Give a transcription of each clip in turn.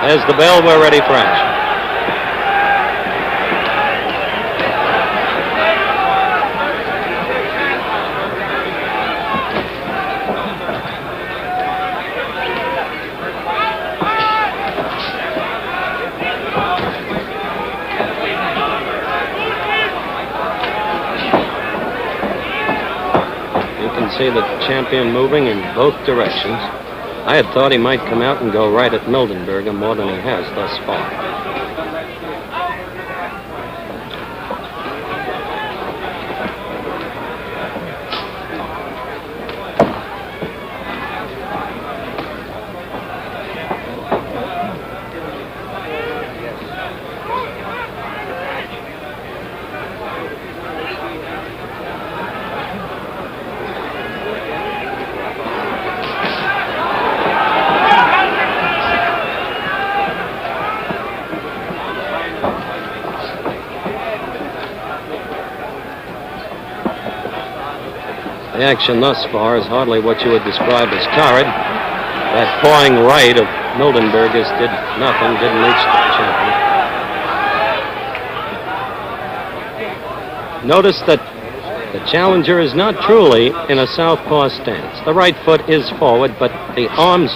There's the bell. We're ready for action. See the champion moving in both directions. I had thought he might come out and go right at Mildenberger more than he has thus far. The action thus far is hardly what you would describe as torrid. That pawing right of Mildenberger's did nothing, didn't reach the champion. Notice that the challenger is not truly in a southpaw stance. The right foot is forward, but the arms,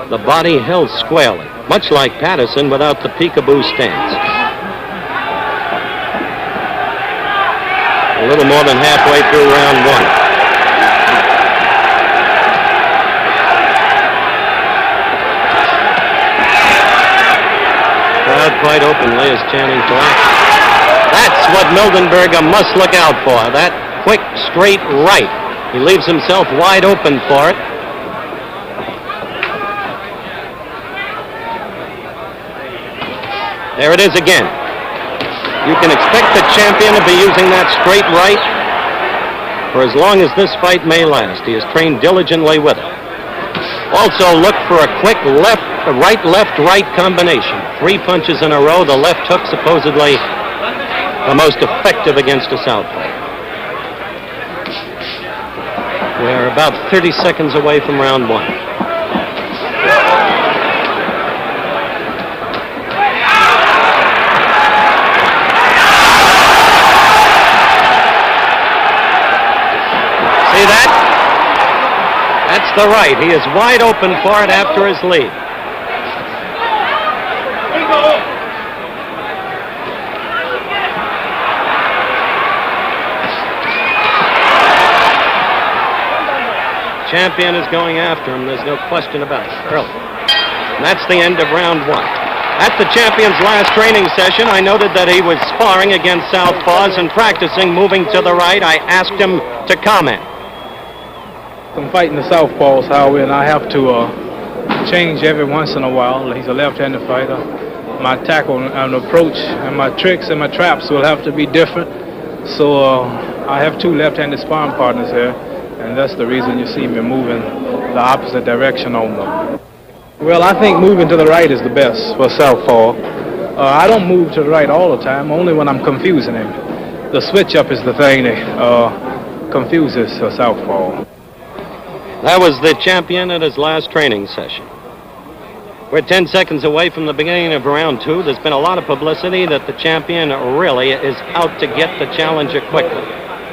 the body held squarely, much like Patterson without the peekaboo stance. A little more than halfway through round one. Quite openly is chanting for action. That's what Mildenberger must look out for. That quick, straight right. He leaves himself wide open for it. There it is again. You can expect the champion to be using that straight right for as long as this fight may last. He has trained diligently with it. Also look for a quick right combination. 3 punches in a row, the left hook supposedly the most effective against a southpaw. We're about 30 seconds away from round one. See that? That's the right. He is wide open for it after his lead. Champion is going after him. There's no question about it. Early. And that's the end of round one. At the champion's last training session, I noted that he was sparring against southpaws and practicing moving to the right. I asked him to comment. I'm fighting the southpaws, however, and I have to change every once in a while. He's a left-handed fighter. My tackle and approach and my tricks and my traps will have to be different. So I have 2 left-handed sparring partners here, and that's the reason you see me moving the opposite direction on them. Well, I think moving to the right is the best for southpaw. I don't move to the right all the time, only when I'm confusing him. The switch-up is the thing that confuses a southpaw. That was the champion at his last training session. We're 10 seconds away from the beginning of round 2. There's been a lot of publicity that the champion really is out to get the challenger quickly.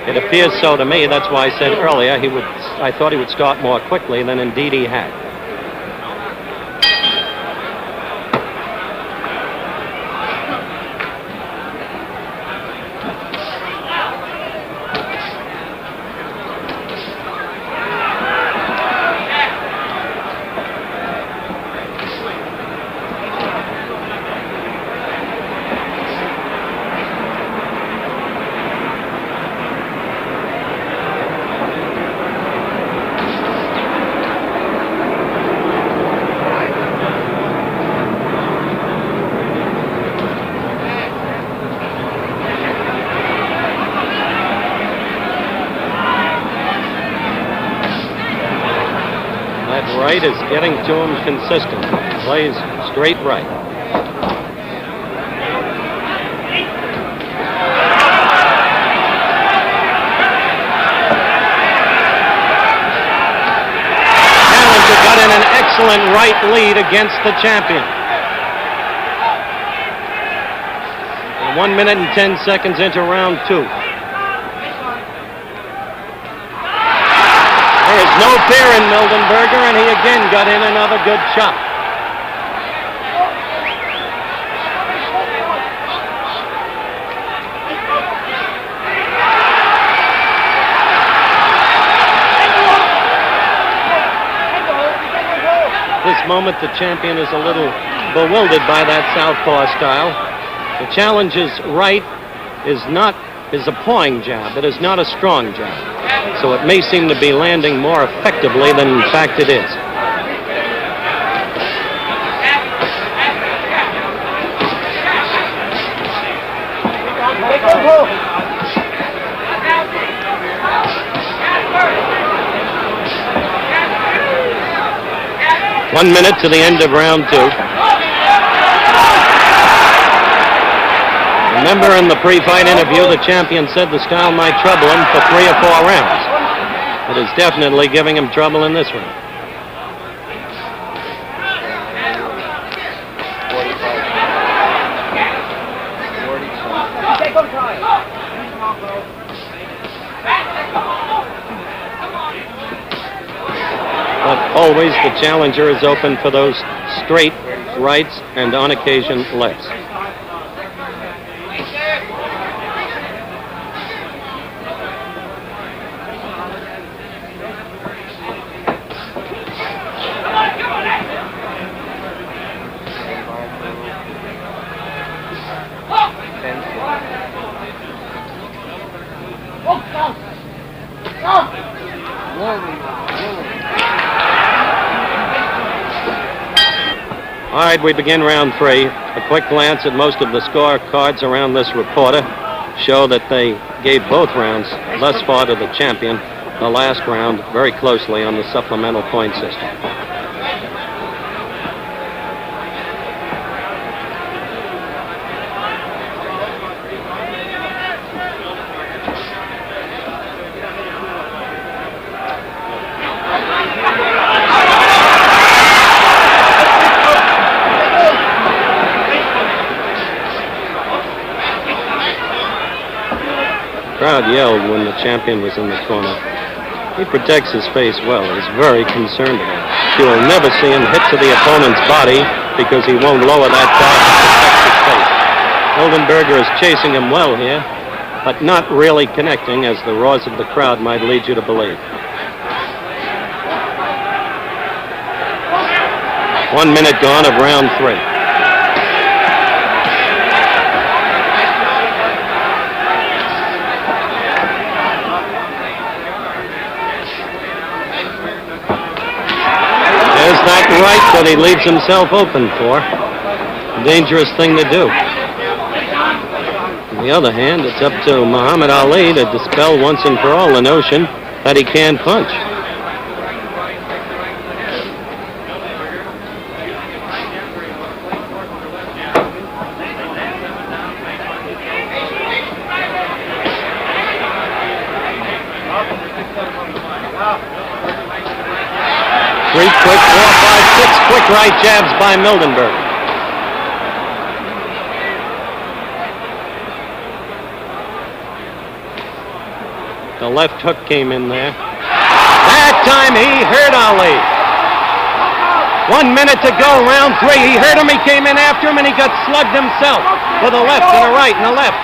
It appears so to me. That's why I said earlier I thought he would start more quickly than indeed he had. Right is getting to him consistently. Plays straight right. Challenger got in an excellent right lead against the champion. 1 minute and 10 seconds into round 2. There is no fear in Mildenberger, and he again got in another good shot. This moment, the champion is a little bewildered by that southpaw style. The challenger's right is a pawing jab. It is not a strong jab. So it may seem to be landing more effectively than in fact it is. One minute to the end of round 2. Remember, in the pre-fight interview, the champion said the style might trouble him for 3 or 4 rounds. It is definitely giving him trouble in this one. But always the challenger is open for those straight rights and on occasion lefts. All right, we begin round 3. A quick glance at most of the score cards around this reporter show that they gave both rounds thus far to the champion. The last round very closely on the supplemental point system. Crowd yelled when the champion was in the corner. He protects his face well. He's very concerned about it. You will never see him hit to the opponent's body because he won't lower that guard to protect his face. Mildenberger is chasing him well here, but not really connecting, as the roars of the crowd might lead you to believe. 1 minute gone of round 3. There's that right that he leaves himself open for. A dangerous thing to do. On the other hand, it's up to Muhammad Ali to dispel once and for all the notion that he can punch. Three quick, 4, 5, 6 quick right jabs by Mildenberger. The left hook came in there. That time he hurt Ali. 1 minute to go, round 3. He hurt him, he came in after him, and he got slugged himself with a left and a right and a left.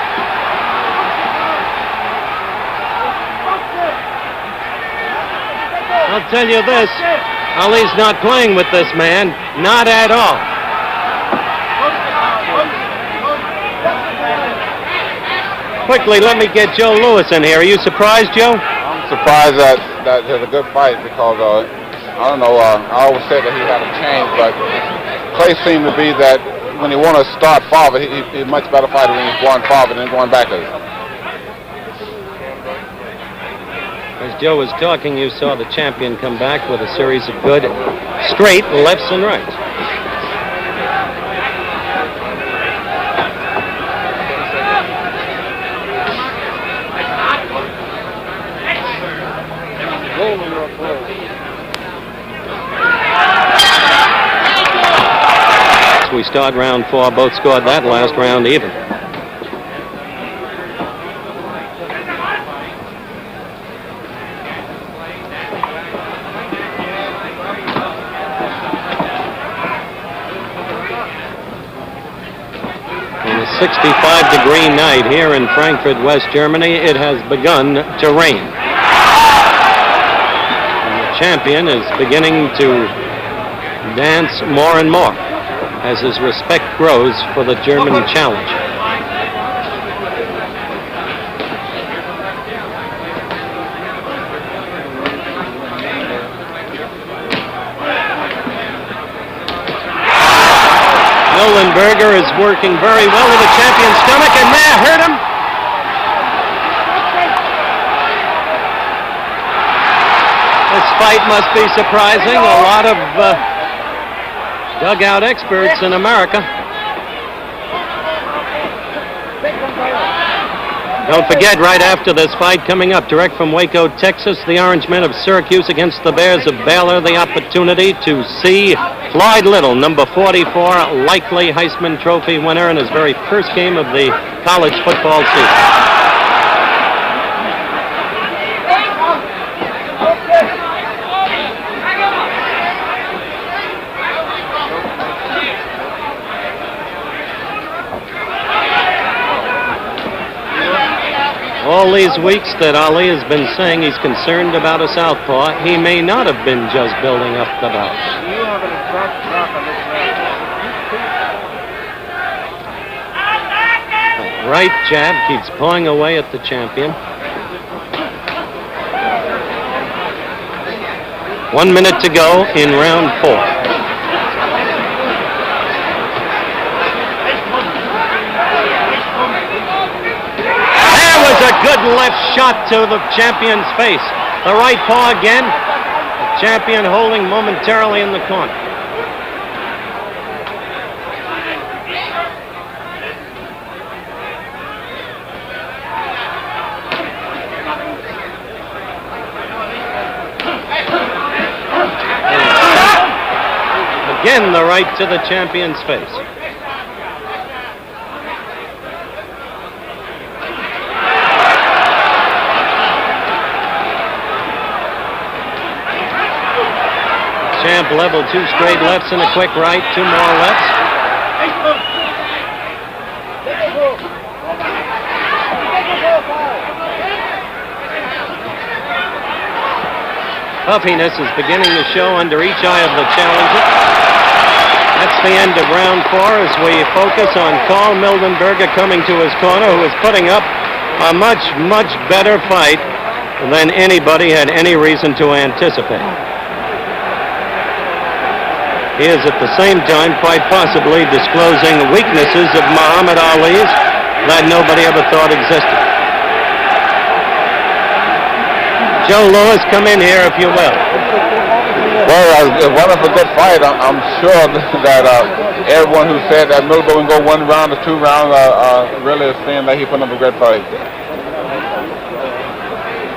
I'll tell you this. Ali's not playing with this man. Not at all. Quickly, let me get Joe Lewis in here. Are you surprised, Joe? I'm surprised that it's a good fight because, I don't know, I always said that he had a change, but Clay seemed to be that when he want to start forward, he's much better fighter when he's going forward than going backwards. As Joe was talking, you saw the champion come back with a series of good straight lefts and rights. We start round 4. Both scored that last round even. 65-degree night here in Frankfurt, West Germany. It has begun to rain. And the champion is beginning to dance more and more as his respect grows for the German challenge. Mildenberger is working very well with the champion's stomach, and that hurt him. This fight must be surprising a lot of dugout experts in America. Don't forget, right after this fight, coming up direct from Waco, Texas, the Orange Men of Syracuse against the Bears of Baylor, the opportunity to see Floyd Little, number 44, likely Heisman Trophy winner in his very first game of the college football season. All these weeks that Ali has been saying he's concerned about a southpaw, he may not have been just building up the bout. Right jab keeps pawing away at the champion. 1 minute to go in round 4. A good left shot to the champion's face. The right paw again. The champion holding momentarily in the corner. Again, the right to the champion's face. Champ level, 2 straight lefts and a quick right, 2 more lefts. Puffiness is beginning to show under each eye of the challenger. That's the end of round 4 as we focus on Carl Mildenberger coming to his corner, who is putting up a much, much better fight than anybody had any reason to anticipate. He is at the same time quite possibly disclosing weaknesses of Muhammad Ali's that nobody ever thought existed. Joe Louis, come in here if you will. Well, it wasn't a good fight. I'm sure that everyone who said that Mildenberger would go 1 round or 2 rounds really is saying that he put up a great fight.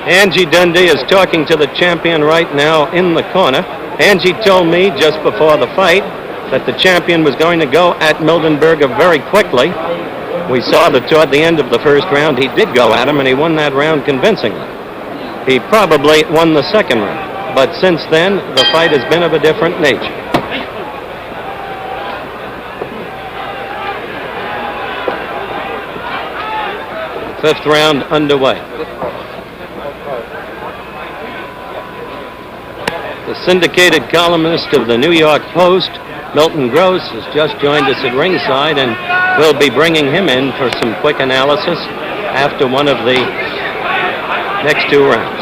Angie Dundee is talking to the champion right now in the corner. Angie told me just before the fight that the champion was going to go at Mildenberger very quickly. We saw that toward the end of the first round he did go at him, and he won that round convincingly. He probably won the second round, but since then the fight has been of a different nature. Fifth round underway. The syndicated columnist of the New York Post, Milton Gross, has just joined us at ringside, and we'll be bringing him in for some quick analysis after one of the next 2 rounds.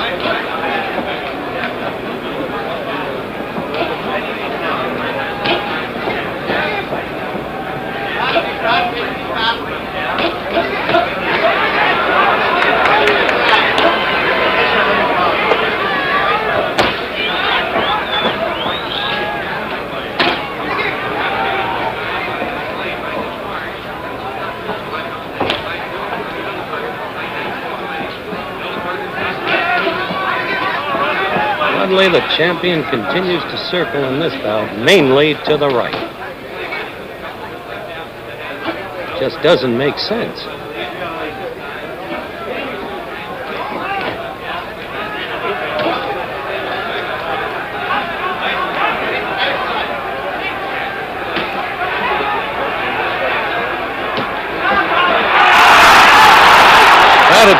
The champion continues to circle in this bout, mainly to the right. Just doesn't make sense.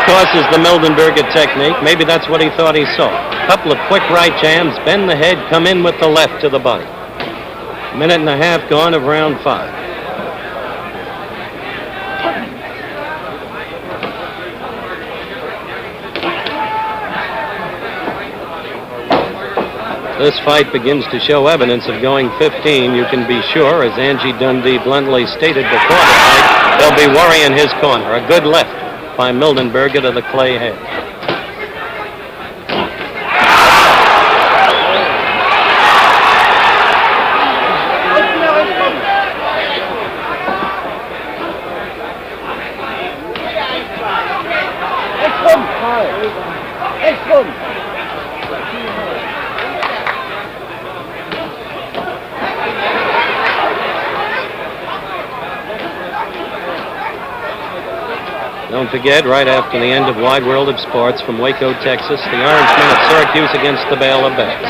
course, is the Mildenberger technique. Maybe that's what he thought he saw. A couple of quick right jams, bend the head, come in with the left to the body. Minute and a half gone of round 5. This fight begins to show evidence of going 15, you can be sure, as Angie Dundee bluntly stated before the fight, they'll be worrying his corner. A good left by Mildenberger to the clay head. Don't forget, right after the end of Wide World of Sports from Waco, Texas, the Orangemen at Syracuse against the Baylor Bears.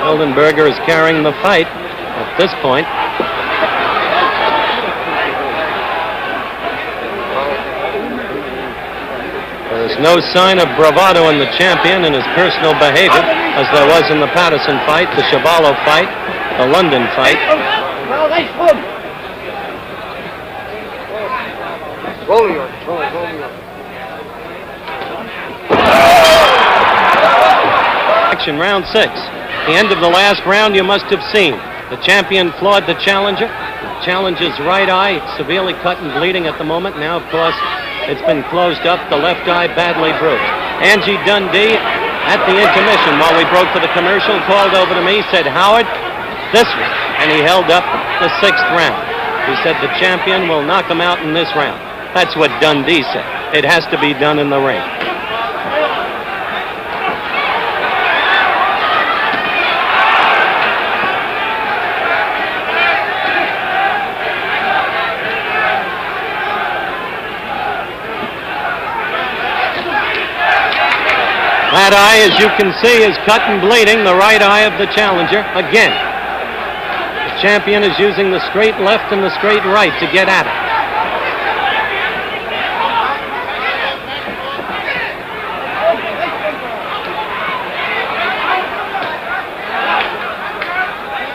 Mildenberger is carrying the fight at this point. There's no sign of bravado in the champion in his personal behavior, as there was in the Patterson fight, the Chavallo fight, the London fight. Action, round 6. The end of the last round you must have seen. The champion floored the challenger. The challenger's right eye severely cut and bleeding at the moment. Now, of course, it's been closed up. The left eye badly bruised. Angie Dundee, at the intermission, while we broke for the commercial, called over to me, said, "Howard, this one." And he held up the 6th round. He said the champion will knock him out in this round. That's what Dundee said. It has to be done in the ring. That eye, as you can see, is cut and bleeding, the right eye of the challenger. Again, the champion is using the straight left and the straight right to get at it.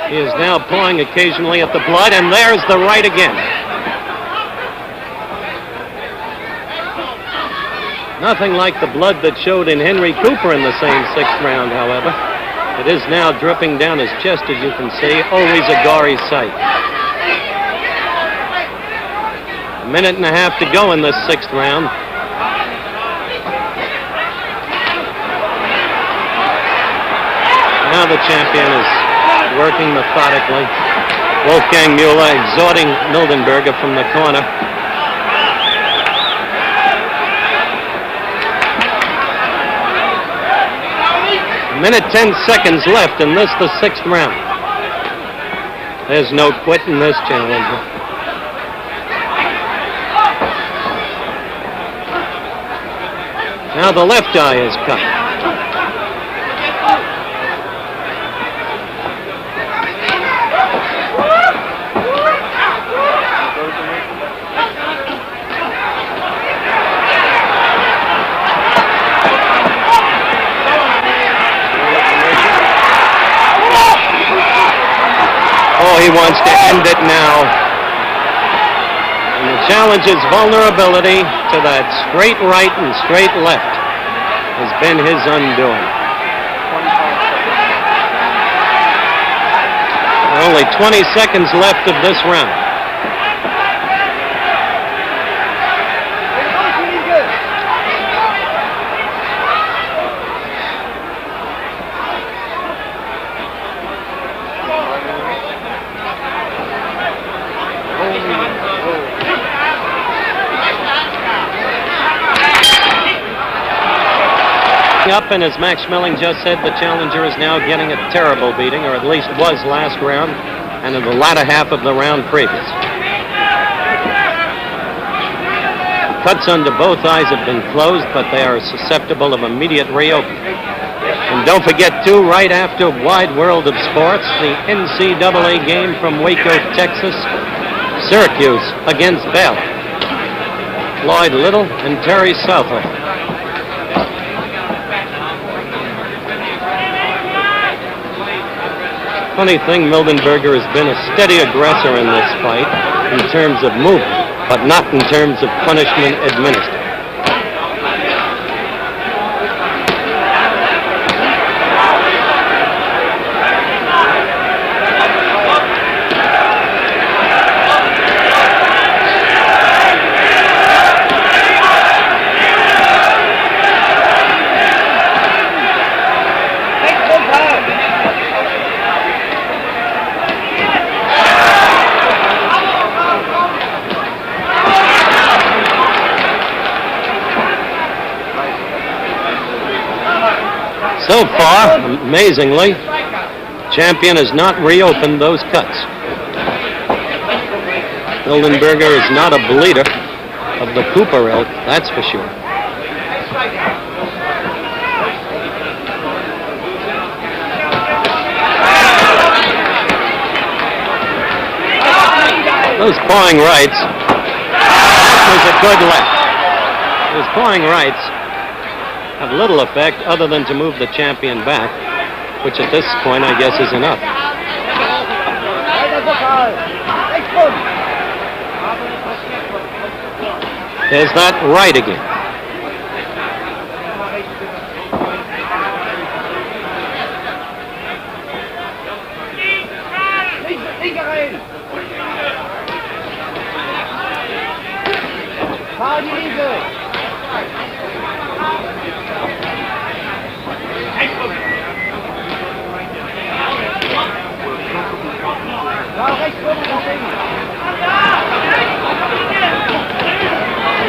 He is now pulling occasionally at the blood, and there's the right again. Nothing like the blood that showed in Henry Cooper in the same 6th round, however. It is now dripping down his chest, as you can see. Always a gory sight. A minute and a half to go in this 6th round. Now the champion is working methodically. Wolfgang Mueller exhorting Mildenberger from the corner. A minute 10 seconds left in this, the 6th round. There's no quit in this challenger. Now the left eye is cut. He wants to end it now. And the challenger's vulnerability to that straight right and straight left has been his undoing. There are only 20 seconds left of this round. Up, and as Max Schmeling just said, the challenger is now getting a terrible beating, or at least was last round and in the latter half of the round previous. Cuts under both eyes have been closed, but they are susceptible of immediate reopening. And don't forget, too, right after Wide World of Sports, the NCAA game from Waco, Texas, Syracuse against Bell. Floyd Little and Terry Southall. Funny thing, Mildenberger has been a steady aggressor in this fight in terms of movement, but not in terms of punishment administered. So far, amazingly, champion has not reopened those cuts. Mildenberger is not a bleeder of the Cooper ilk, that's for sure. Those pawing rights, that was a good left. Those pawing rights have little effect other than to move the champion back, which at this point I guess is enough. There's that right again.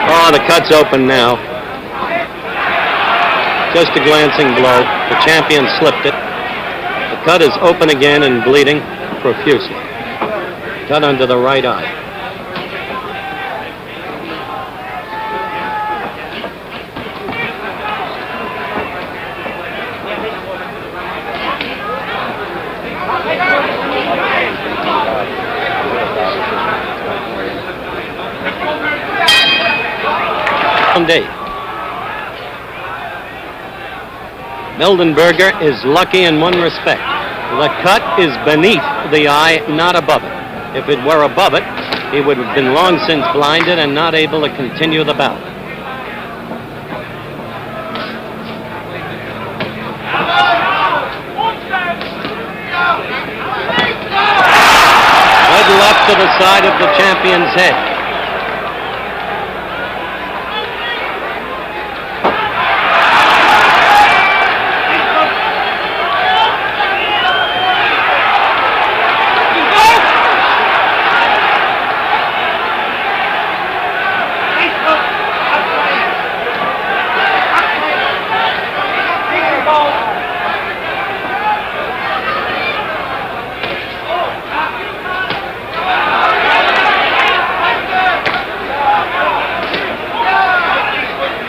Oh, the cut's open now. Just a glancing blow. The champion slipped it. The cut is open again and bleeding profusely. Cut under the right eye. Mildenberger is lucky in one respect. The cut is beneath the eye, not above it. If it were above it, he would have been long since blinded and not able to continue the bout. Good left to the side of the champion's head.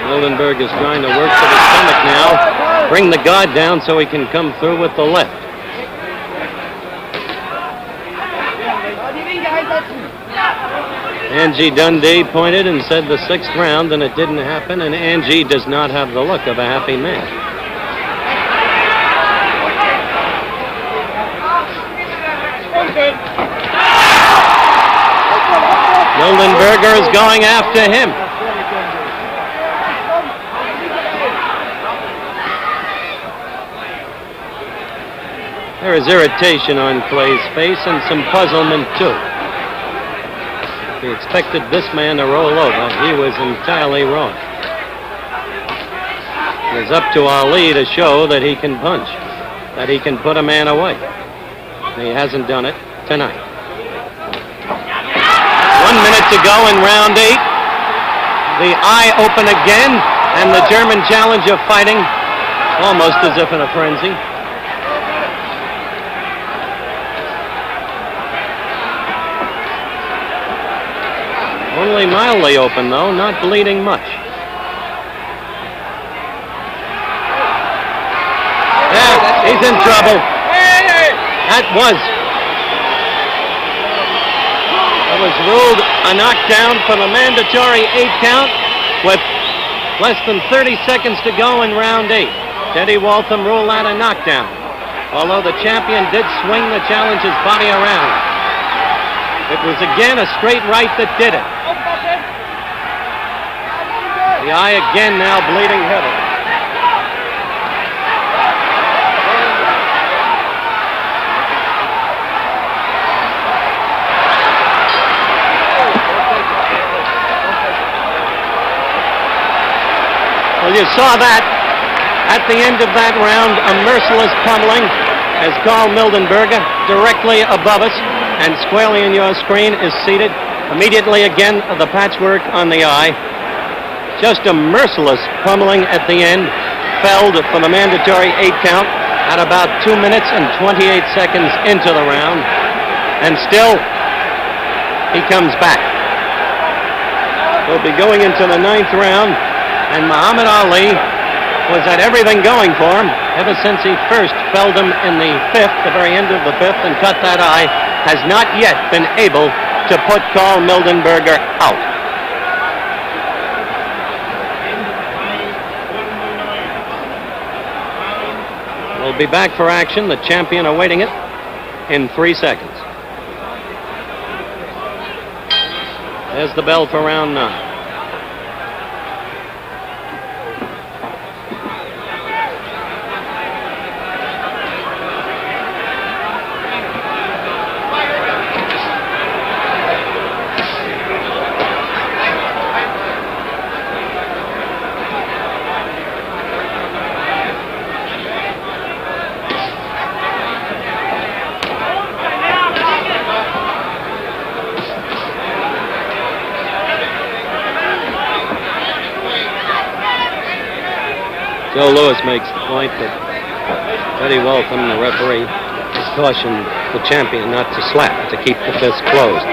Mildenberger is trying to work to the stomach now, bring the guard down so he can come through with the left. Angie Dundee pointed and said the 6th round, and it didn't happen, and Angie does not have the look of a happy man. Mildenberger is going after him. There is irritation on Clay's face and some puzzlement, too. He expected this man to roll over. He was entirely wrong. It's up to Ali to show that he can punch, that he can put a man away. He hasn't done it tonight. 1 minute to go in round 8. The eye open again, and the German challenger fighting almost as if in a frenzy. Only mildly open, though, not bleeding much. Yeah, he's in trouble. That was a That was ruled a knockdown for the mandatory 8 count with less than 30 seconds to go in round 8. Teddy Waltham ruled that a knockdown, although the champion did swing the challenger's body around. It was again a straight right that did it. The eye again now bleeding heavily. Well, you saw that at the end of that round, a merciless pummeling as Carl Mildenberger directly above us, and squarely in your screen is seated. Immediately again, the patchwork on the eye. Just a merciless pummeling at the end, felled for the mandatory 8 count at about 2 minutes and 28 seconds into the round, and still he comes back. We'll be going into the 9th round. And Muhammad Ali was at everything going for him ever since he first felled him in the 5th, the very end of the 5th, and cut that eye. Has not yet been able to put Carl Mildenberger out. We'll be back for action. The champion awaiting it in 3 seconds. There's the bell for round 9. Joe Lewis makes the point that Teddy Waltham, the referee, has cautioned the champion not to slap, to keep the fist closed.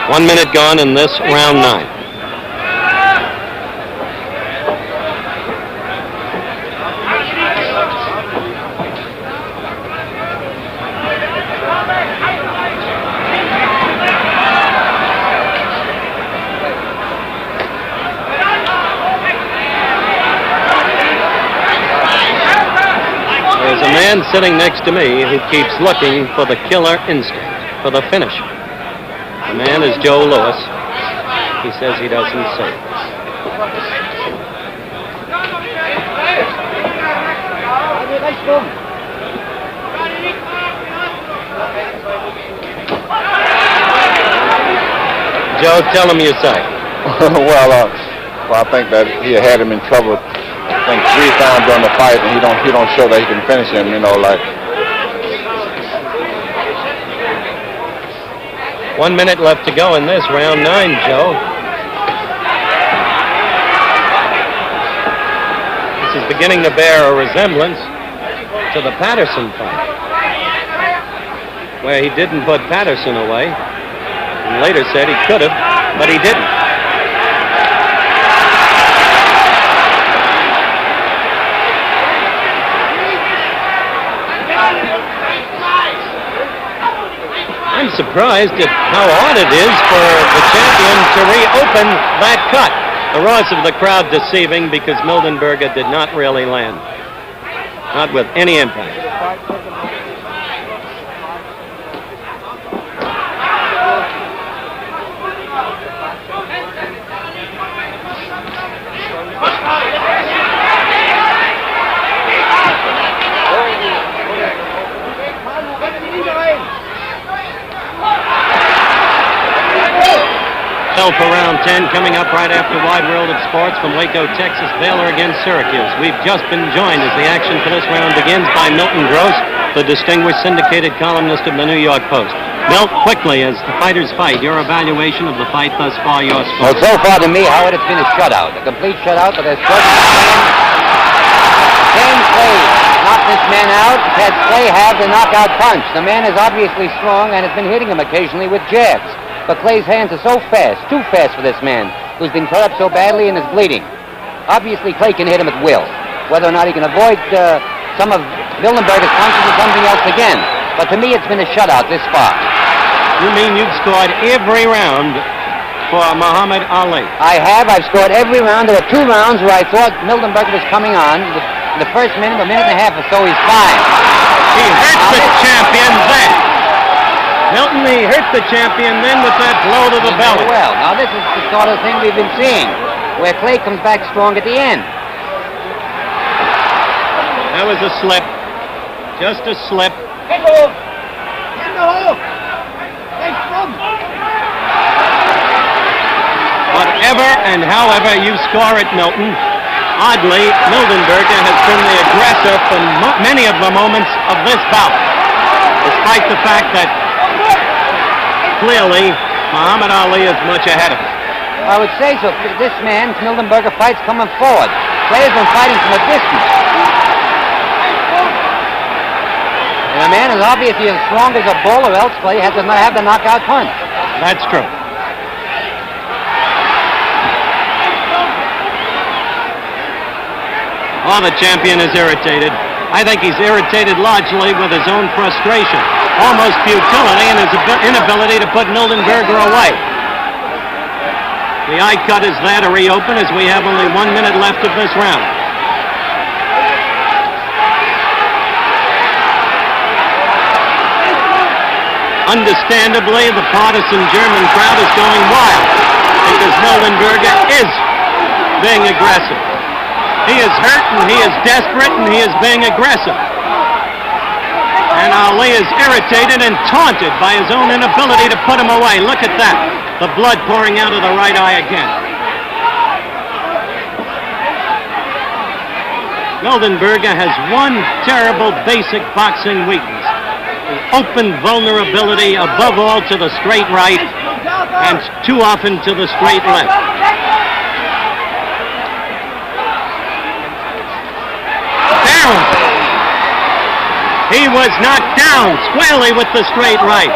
One minute gone in this round 9. There's a man sitting next to me who keeps looking for the killer instinct, for the finish. The man is Joe Lewis. He says he doesn't see it. Joe, tell him you say. Well, I think that he had him in trouble, I think 3 times during the fight, and he don't show that he can finish him, like. 1 minute left to go in this round 9, Joe. This is beginning to bear a resemblance to the Patterson fight, where he didn't put Patterson away, and later said he could have, but he didn't. I'm surprised at how odd it is for the champion to reopen that cut. The roars of the crowd deceiving because Mildenberger did not really land. Not with any impact. For round 10, coming up right after Wide World of Sports from Waco, Texas, Baylor against Syracuse. We've just been joined as the action for this round begins by Milton Gross, the distinguished syndicated columnist of the New York Post. Milt, quickly, as the fighters fight, your evaluation of the fight thus far, your score. Well, so far to me, Howard, it's been a shutout, a complete shutout, but there's James Clay knocked this man out. Had Clay have the knockout punch. The man is obviously strong and has been hitting him occasionally with jabs. But Clay's hands are so fast, too fast for this man, who's been cut up so badly and is bleeding. Obviously, Clay can hit him at will. Whether or not he can avoid some of Mildenberger's punches is something else again. But to me, it's been a shutout this far. You mean you've scored every round for Muhammad Ali? I have. I've scored every round. There were 2 rounds where I thought Mildenberger was coming on. In the first minute and a half or so, he's fine. He hurts the champion then. Milton, he hurt the champion then with that blow to the belly. Well, now this is the sort of thing we've been seeing, where Clay comes back strong at the end. That was a slip. Just a slip. Whatever and however you score it, Milton, oddly, Mildenberger has been the aggressor for many of the moments of this bout, despite the fact that clearly Muhammad Ali is much ahead of him. I would say so. This man, Mildenberger, fights coming forward. Clay has been fighting from a distance. And the man is obviously as strong as a bull, or else Clay has to have the knockout punch. That's true. Oh, the champion is irritated. I think he's irritated largely with his own frustration, almost futility, and his inability to put Mildenberger away. The eye cut is there to reopen as we have only 1 minute left of this round. Understandably, the partisan German crowd is going wild because Mildenberger is being aggressive. He is hurt, and he is desperate, and he is being aggressive. And Ali is irritated and taunted by his own inability to put him away. Look at that. The blood pouring out of the right eye again. Mildenberger has one terrible basic boxing weakness. Open vulnerability, above all, to the straight right, and too often to the straight left. He was knocked down squarely with the straight right.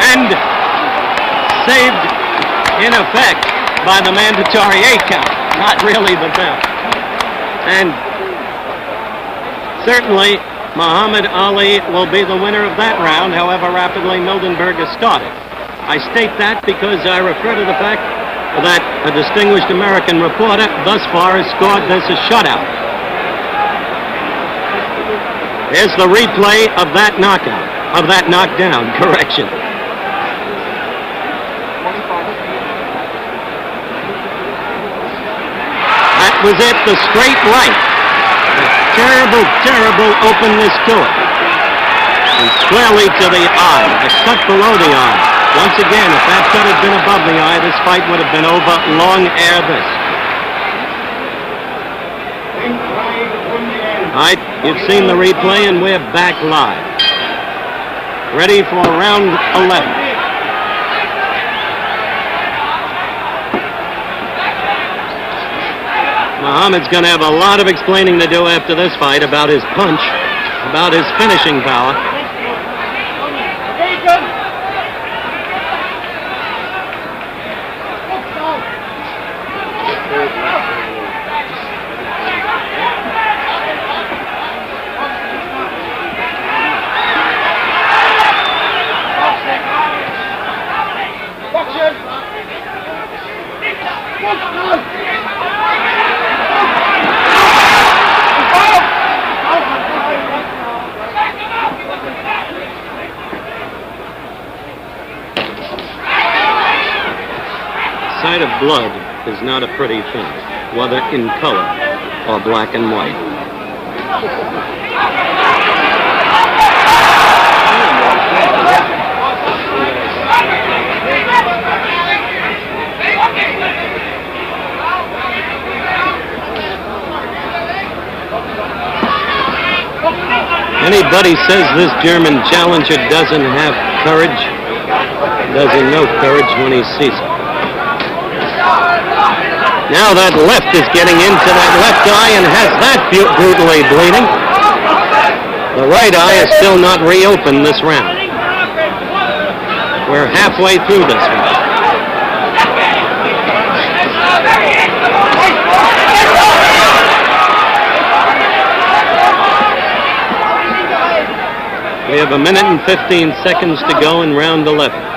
And saved, in effect, by the mandatory 8 count. Not really the bell. And certainly, Muhammad Ali will be the winner of that round, however rapidly Mildenberger started. I state that because I refer to the fact that a distinguished American reporter thus far has scored this a shutout. Here's the replay of that knockout, of that knockdown, correction. That was it, the straight right. A terrible, terrible openness to it. And squarely to the eye, a cut below the eye. Once again, if that cut had been above the eye, this fight would have been over long ere this. All right, you've seen the replay, and we're back live. Ready for round 11. Muhammad's going to have a lot of explaining to do after this fight about his punch, about his finishing power. Sight of blood is not a pretty thing, whether in color or black and white. Anybody says this German challenger doesn't have courage, doesn't know courage when he sees it. Now that left is getting into that left eye and has that brutally bleeding. The right eye is still not reopened this round. We're halfway through this one. We have 1 minute and 15 seconds to go in round 11.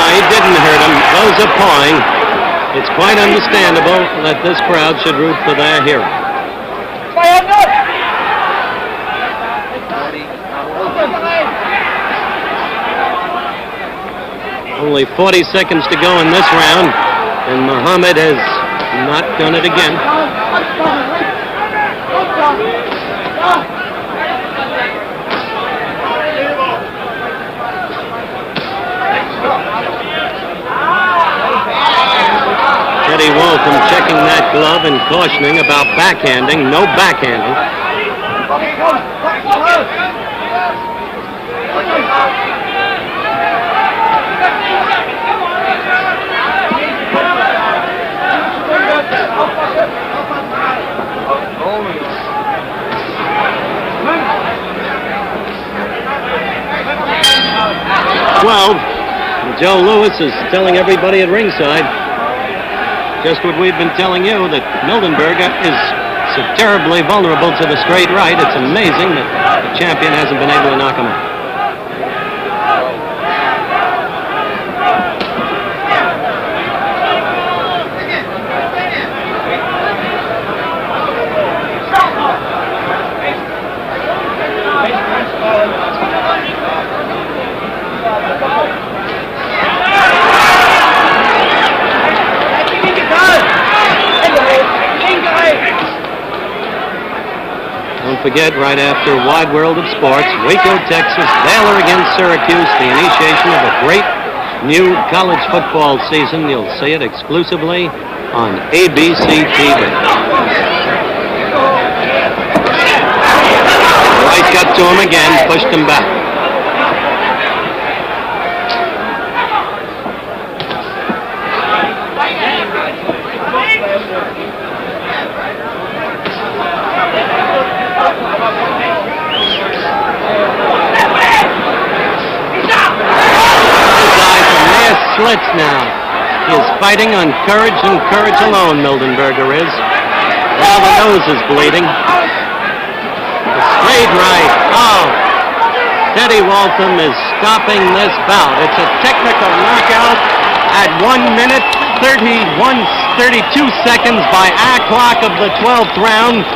He didn't hurt him. Those are pawing. It's quite understandable that this crowd should root for their hero. Only 40 seconds to go in this round, and Muhammad has not done it again. Eddie Waltham checking that glove and cautioning about backhanding. No backhanding. Joe Louis is telling everybody at ringside just what we've been telling you, that Mildenberger is so terribly vulnerable to the straight right. It's amazing that the champion hasn't been able to knock him out. Don't forget, right after Wide World of Sports, Waco, Texas, Baylor against Syracuse, the initiation of a great new college football season. You'll see it exclusively on ABC TV. Right got to him again, pushed him back. Slits now. He is fighting on courage and courage alone, Mildenberger is. Now the nose is bleeding. The straight right. Oh. Teddy Waltham is stopping this bout. It's a technical knockout at 1 minute, 32 seconds by our clock of the 12th round.